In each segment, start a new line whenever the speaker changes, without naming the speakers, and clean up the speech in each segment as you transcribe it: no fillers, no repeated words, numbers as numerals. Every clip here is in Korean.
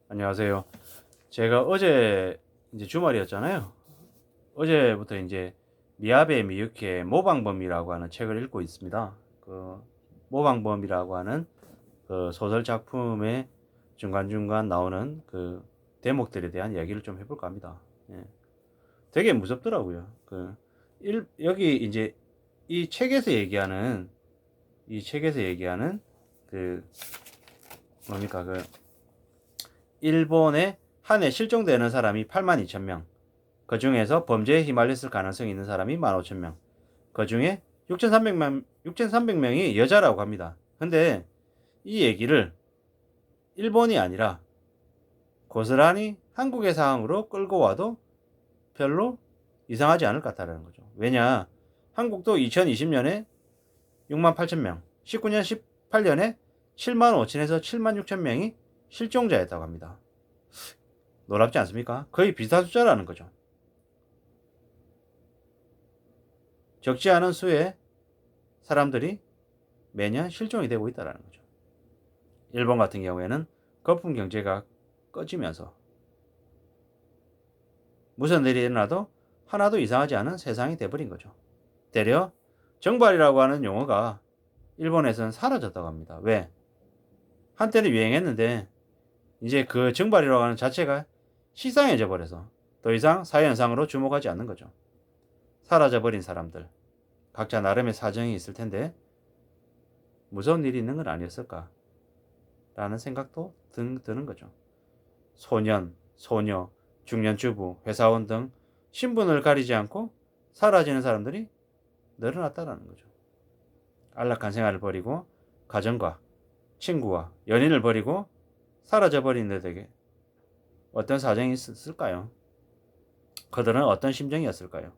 안녕하세요. 제가 어제 이제 주말이었잖아요. 어제부터 이제 미아베 미유키의 모방범이라고 하는 책을 읽고 있습니다. 그 모방범이라고 하는 그 소설 작품의 중간중간 나오는 그 대목들에 대한 이야기를 좀 해볼까 합니다. 예. 되게 무섭더라고요. 여기 이제 이 책에서 얘기하는 그 뭡니까 일본에 한 해 실종되는 사람이 82,000명, 그 중에서 범죄에 휘말렸을 가능성이 있는 사람이 15,000명, 그 중에 6,300명이 여자라고 합니다. 근데 이 얘기를 일본이 아니라 고스란히 한국의 상황으로 끌고 와도 별로 이상하지 않을 것 같다는 거죠. 왜냐, 한국도 2020년에 68,000명, 19년, 18년에 75,000에서 76,000명이 실종자였다고 합니다. 놀랍지 않습니까? 거의 비슷한 숫자라는 거죠. 적지 않은 수의 사람들이 매년 실종이 되고 있다는 거죠. 일본 같은 경우에는 거품 경제가 꺼지면서 무슨 일이 일어나도 하나도 이상하지 않은 세상이 돼버린 거죠. 되려 정발이라고 하는 용어가 일본에서는 사라졌다고 합니다. 왜? 한때는 유행했는데 이제 그 정발이라고 하는 자체가 시상해져 버려서 더 이상 사회현상으로 주목하지 않는 거죠. 사라져버린 사람들, 각자 나름의 사정이 있을 텐데 무서운 일이 있는 건 아니었을까 라는 생각도 드는 거죠. 소년, 소녀, 중년주부, 회사원 등 신분을 가리지 않고 사라지는 사람들이 늘어났다는 거죠. 안락한 생활을 버리고 가정과 친구와 연인을 버리고 사라져버린 이들에게 어떤 사정이 있었을까요? 그들은 어떤 심정이었을까요?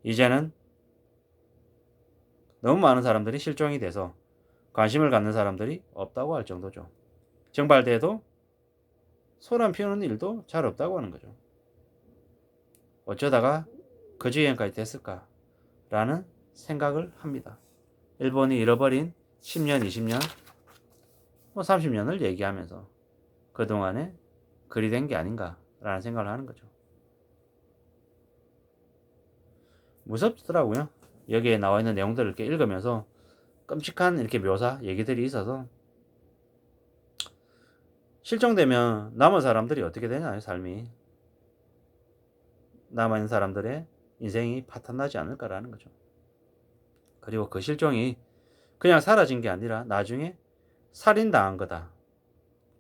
이제는 너무 많은 사람들이 실종이 돼서 관심을 갖는 사람들이 없다고 할 정도죠. 정발돼도 소란 피우는 일도 잘 없다고 하는 거죠. 어쩌다가 그 지경까지 됐을까라는 생각을 합니다. 일본이 잃어버린 10년, 20년, 30년을 얘기하면서 그동안에 그리 된 게 아닌가라는 생각을 하는 거죠. 무섭더라고요. 여기에 나와 있는 내용들을 이렇게 읽으면서 끔찍한 이렇게 묘사, 얘기들이 있어서 실종되면 남은 사람들이 어떻게 되냐요, 삶이. 남아있는 사람들의 인생이 파탄나지 않을까라는 거죠. 그리고 그 실종이 그냥 사라진 게 아니라 나중에 살인당한 거다,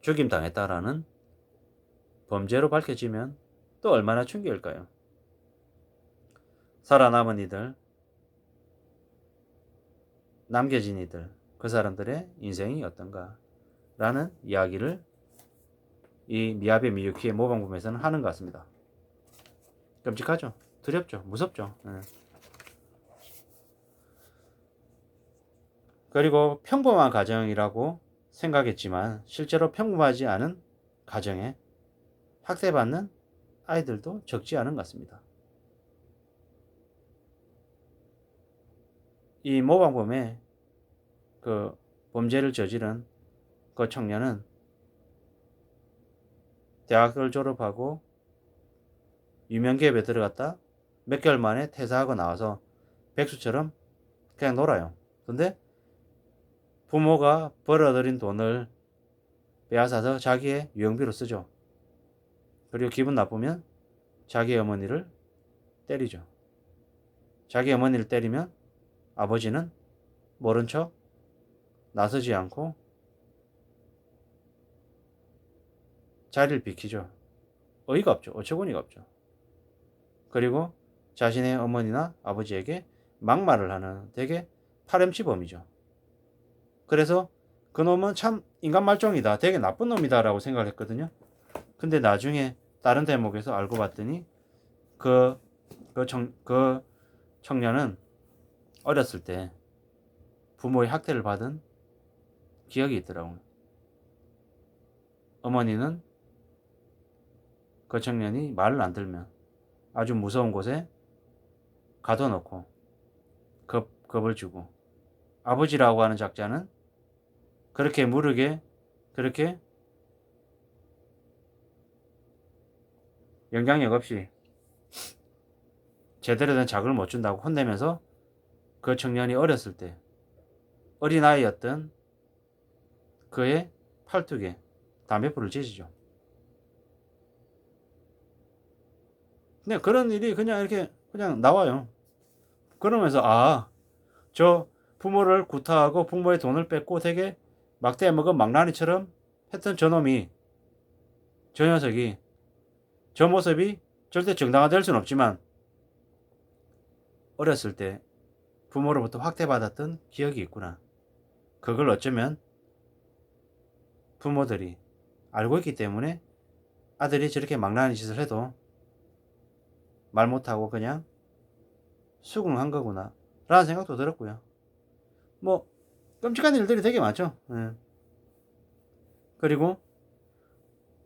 죽임당했다라는 범죄로 밝혀지면 또 얼마나 충격일까요? 살아남은 이들, 남겨진 이들, 그 사람들의 인생이 어떤가라는 이야기를 이 미야베 미유키의 모방범에서는 하는 것 같습니다. 끔찍하죠? 두렵죠? 무섭죠? 그리고 평범한 가정이라고 생각했지만 실제로 평범하지 않은 가정에 학대받는 아이들도 적지 않은 것 같습니다. 이 모방범의 그 범죄를 저지른 그 청년은 대학을 졸업하고 유명기업에 들어갔다 몇 개월 만에 퇴사하고 나와서 백수처럼 그냥 놀아요. 근데 부모가 벌어들인 돈을 빼앗아서 자기의 유흥비로 쓰죠. 그리고 기분 나쁘면 자기 어머니를 때리죠. 자기 어머니를 때리면 아버지는 모른 척 나서지 않고 자리를 비키죠. 어이가 없죠. 어처구니가 없죠. 그리고 자신의 어머니나 아버지에게 막말을 하는 되게 파렴치범이죠. 그래서 그놈은 참 인간 말종이다, 되게 나쁜 놈이다 라고 생각을 했거든요. 근데 나중에 다른 대목에서 알고 봤더니 그, 그 청년은 어렸을 때 부모의 학대를 받은 기억이 있더라고요. 어머니는 그 청년이 말을 안 들면 아주 무서운 곳에 가둬놓고 겁을 주고, 아버지라고 하는 작자는 그렇게 무르게 그렇게 영향력 없이 제대로 된 자극을 못 준다고 혼내면서 그 청년이 어렸을 때 어린아이였던 그의 팔뚝에 담배불을 지지죠. 근데 그런 일이 그냥 이렇게 그냥 나와요. 그러면서 저 부모를 구타하고 부모의 돈을 뺏고 되게 막대 먹은 망나니처럼 했던 저놈이, 저 녀석이, 저 모습이 절대 정당화될 수는 없지만 어렸을 때 부모로부터 학대받았던 기억이 있구나. 그걸 어쩌면 부모들이 알고 있기 때문에 아들이 저렇게 망나니 짓을 해도 말 못하고 그냥 수긍한 거구나 라는 생각도 들었고요. 뭐 끔찍한 일들이 되게 많죠. 그리고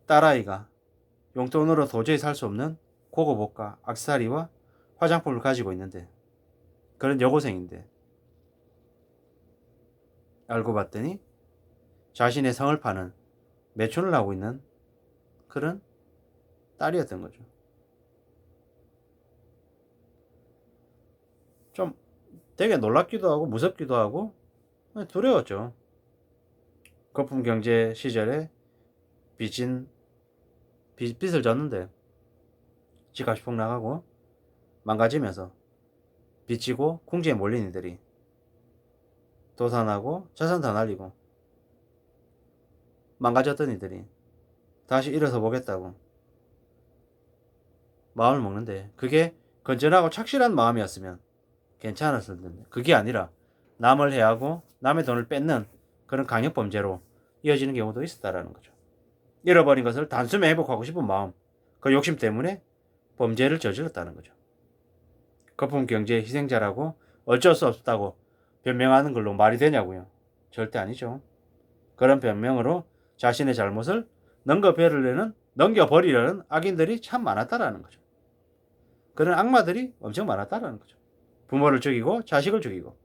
딸아이가 용돈으로 도저히 살 수 없는 고급 옷과 액세서리와 화장품을 가지고 있는데, 그런 여고생인데 알고 봤더니 자신의 성을 파는 매춘을 하고 있는 그런 딸이었던 거죠. 좀 되게 놀랍기도 하고 무섭기도 하고 두려웠죠. 거품 경제 시절에 빚을 졌는데 집값이 폭락하고 망가지면서 빚지고 궁지에 몰린 이들이 도산하고 자산 다 날리고 망가졌던 이들이 다시 일어서 보겠다고 마음을 먹는데, 그게 건전하고 착실한 마음이었으면 괜찮았을 텐데 그게 아니라 남을 해하고 남의 돈을 뺏는 그런 강력범죄로 이어지는 경우도 있었다라는 거죠. 잃어버린 것을 단숨에 회복하고 싶은 마음, 그 욕심 때문에 범죄를 저질렀다는 거죠. 거품 경제의 희생자라고 어쩔 수 없다고 변명하는 걸로 말이 되냐고요. 절대 아니죠. 그런 변명으로 자신의 잘못을 넘겨버리려는 악인들이 참 많았다라는 거죠. 그런 악마들이 엄청 많았다라는 거죠. 부모를 죽이고 자식을 죽이고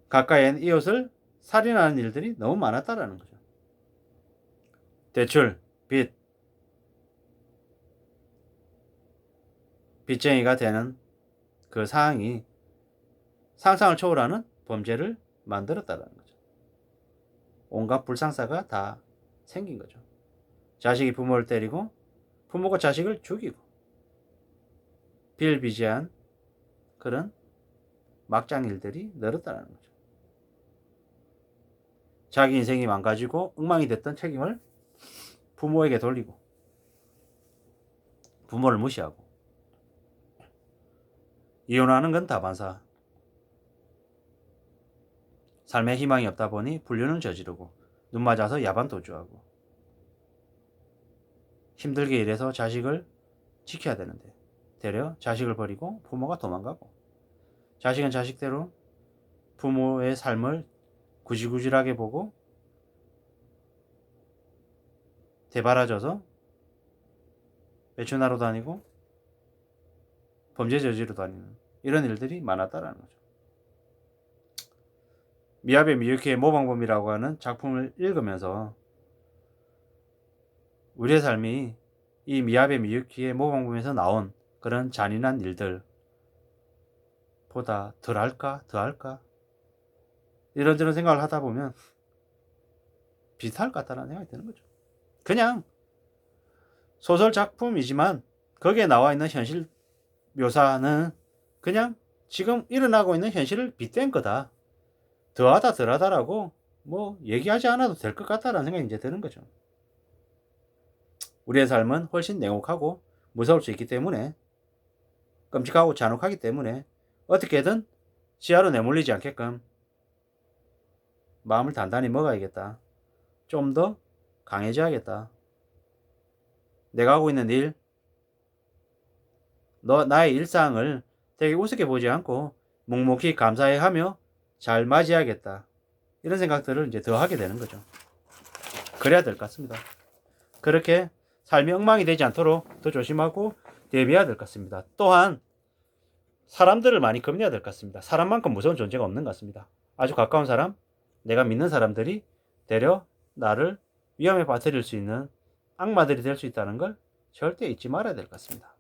가까이 있는 이웃을 살인하는 일들이 너무 많았다라는 거죠. 대출, 빚쟁이가 되는 그 상황이 상상을 초월하는 범죄를 만들었다는 거죠. 온갖 불상사가 다 생긴 거죠. 자식이 부모를 때리고 부모가 자식을 죽이고 비일비재한 그런 막장 일들이 늘었다는 거죠. 자기 인생이 망가지고 엉망이 됐던 책임을 부모에게 돌리고 부모를 무시하고 이혼하는 건 다반사. 삶에 희망이 없다 보니 불륜을 저지르고 눈 맞아서 야반 도주하고 힘들게 일해서 자식을 지켜야 되는데 되려 자식을 버리고 부모가 도망가고, 자식은 자식대로 부모의 삶을 구질구질하게 보고 대바라져서 매춘하러 다니고 범죄 저지로 다니는 이런 일들이 많았다라는 거죠. 미야베 미유키의 모방범이라고 하는 작품을 읽으면서 우리의 삶이 이 미야베 미유키의 모방범에서 나온 그런 잔인한 일들 보다 덜할까 더할까 이런저런 생각을 하다 보면 비슷할 것 같다는 생각이 드는 거죠. 그냥 소설 작품이지만 거기에 나와 있는 현실 묘사는 그냥 지금 일어나고 있는 현실을 빗댄 거다. 더하다 덜하다라고 뭐 얘기하지 않아도 될 것 같다라는 생각이 이제 드는 거죠. 우리의 삶은 훨씬 냉혹하고 무서울 수 있기 때문에, 끔찍하고 잔혹하기 때문에 어떻게든 지하로 내몰리지 않게끔 마음을 단단히 먹어야겠다. 좀 더 강해져야겠다. 내가 하고 있는 일, 나의 일상을 되게 우습게 보지 않고 묵묵히 감사해하며 잘 맞이해야겠다. 이런 생각들을 이제 더 하게 되는 거죠. 그래야 될 것 같습니다. 그렇게 삶이 엉망이 되지 않도록 더 조심하고 대비해야 될 것 같습니다. 또한 사람들을 많이 겁내야 될 것 같습니다. 사람만큼 무서운 존재가 없는 것 같습니다. 아주 가까운 사람, 내가 믿는 사람들이 되려 나를 위험에 빠뜨릴 수 있는 악마들이 될 수 있다는 걸 절대 잊지 말아야 될 것 같습니다.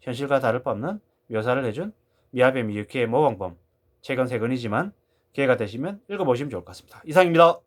현실과 다를 바 없는 묘사를 해준 미야베 미유키의 모범범. 최근 세 권이지만 기회가 되시면 읽어보시면 좋을 것 같습니다. 이상입니다.